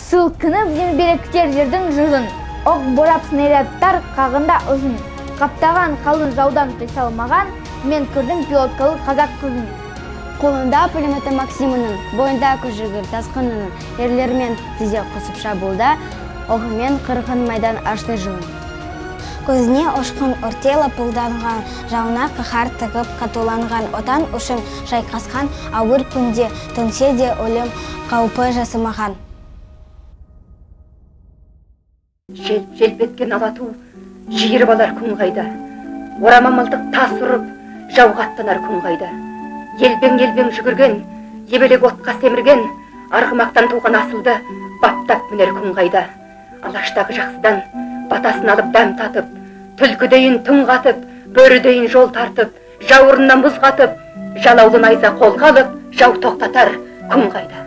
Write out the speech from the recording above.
Сылкынып зеңбіректер жердің жырын, оқ борап снарядтар қағында ұзын. Қаптаған қалын жаудан қисалмаған, мен көрдім пилоткалы қазақ қызын. Қолында пулеметі Максимінің, бойында күжігір тасқынының, ерлермен тізе қосып шабылда, оғымен қырғын майдан ашты жылын. Көзіне ұшқын ұртелі пұлданған, жауына қыхар тығып қатуланған отан үшін шайқасқан ауыр күнде түнсе де өлім қаупі жасымаған. Желп еткен алату жиырып алар күн қайда, орамамалдық тас ұрып жауға аттанар күн қайда. Елбең жүгірген, ебелек отқа семірген, арғымақтан туған асылды баптап мінер күн қайда. Алаштағы жақсыдан батасын алып дәм татып, түлкідейін түн қатып, бөрідейін жол тартып, жауырынан мұз қатып, жалаулы найза қолға алып, жау тоқтатар күн қайда.